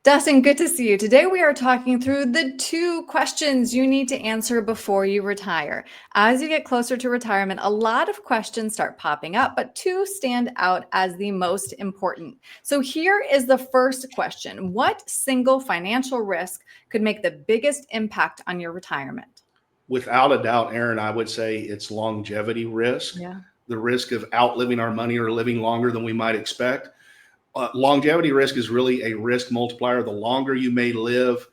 Dustin, good to see you. Today we are talking through the 2 questions you need to answer before you retire. As you get closer to retirement, a lot of questions start popping up, but 2 stand out as the most important. So here is the first question. What single financial risk could make the biggest impact on your retirement? Without a doubt, Aaron, I would say it's longevity risk, Yeah. the risk of outliving our money or living longer than we might expect. Longevity risk is really a risk multiplier. The longer you may live,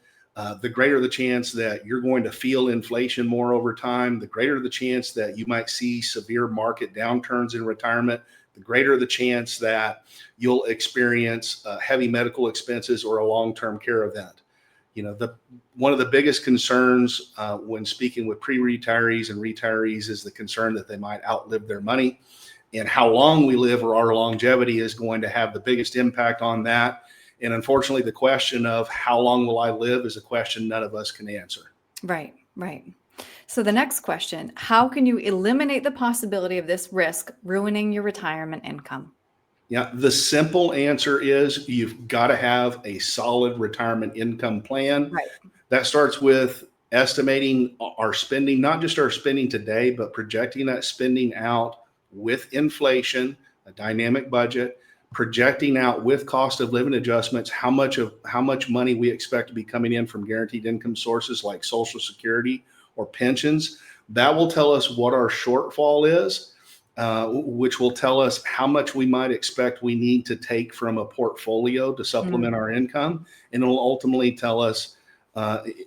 the greater the chance that you're going to feel inflation more over time, the greater the chance that you might see severe market downturns in retirement, the greater the chance that you'll experience heavy medical expenses or a long-term care event. One of the biggest concerns when speaking with pre-retirees and retirees is the concern that they might outlive their money. And how long we live or our longevity is going to have the biggest impact on that. And unfortunately, the question of how long will I live is a question none of us can answer. Right, right. So the next question, how can you eliminate the possibility of this risk ruining your retirement income? Yeah, the simple answer is you've got to have a solid retirement income plan. Right. That starts with estimating our spending, not just our spending today, but projecting that spending out with inflation, a dynamic budget, projecting out with cost of living adjustments, how much money we expect to be coming in from guaranteed income sources like Social Security or pensions. That will tell us what our shortfall is, which will tell us how much we might expect we need to take from a portfolio to supplement our income. And it will ultimately tell us,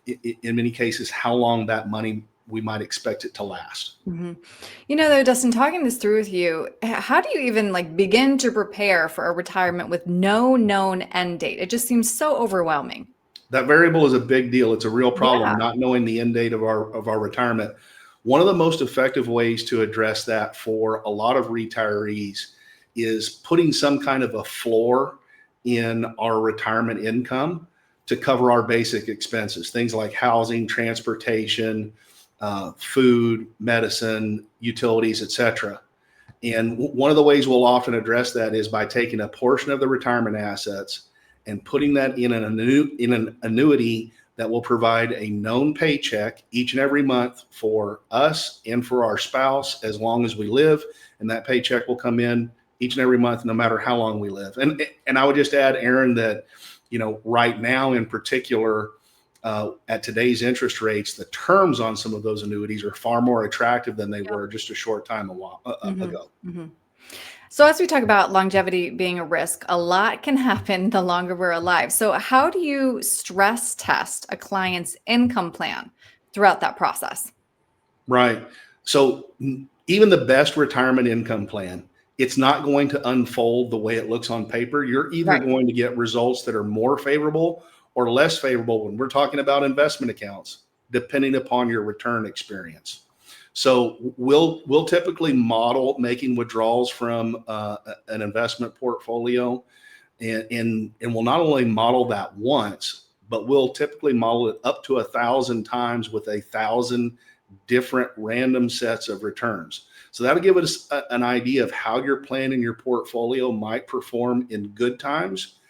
in many cases, how long that money we might expect it to last. Though, Dustin, talking this through with you, how do you even begin to prepare for a retirement with no known end date? It just seems so overwhelming. That variable is a big deal. It's a real problem, Yeah. not knowing the end date of our retirement. One of the most effective ways to address that for a lot of retirees is putting some kind of a floor in our retirement income to cover our basic expenses, things like housing, transportation, food, medicine, utilities, etc. And one of the ways we'll often address that is by taking a portion of the retirement assets and putting that in an annuity that will provide a known paycheck each and every month for us and for our spouse as long as we live. And that paycheck will come in each and every month, no matter how long we live. And I would just add, Aaron, that right now in particular, at today's interest rates, the terms on some of those annuities are far more attractive than they were just a short time ago. So as we talk about longevity being a risk, a lot can happen the longer we're alive. So how do you stress test a client's income plan throughout that process? Right. So even the best retirement income plan, it's not going to unfold the way it looks on paper. You're either going to get results that are more favorable or less favorable when we're talking about investment accounts, depending upon your return experience. So we'll typically model making withdrawals from an investment portfolio, and we'll not only model that once, but we'll typically model it up to 1,000 times with 1,000 different random sets of returns. So that'll give us an idea of how your plan and your portfolio might perform in good times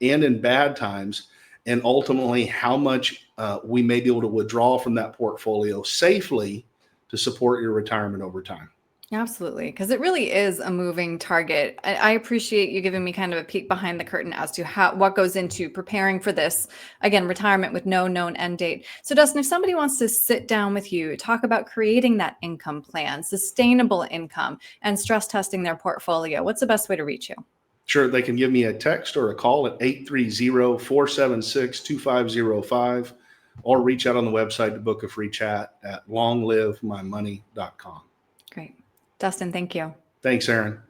and in bad times, and ultimately how much we may be able to withdraw from that portfolio safely to support your retirement over time. Absolutely, because it really is a moving target. I appreciate you giving me kind of a peek behind the curtain as to what goes into preparing for this, again, retirement with no known end date. So Dustin, if somebody wants to sit down with you, talk about creating that income plan, sustainable income, and stress testing their portfolio, what's the best way to reach you? Sure, they can give me a text or a call at 830-476-2505, or reach out on the website to book a free chat at longlivemymoney.com. Great. Dustin, thank you. Thanks, Aaron.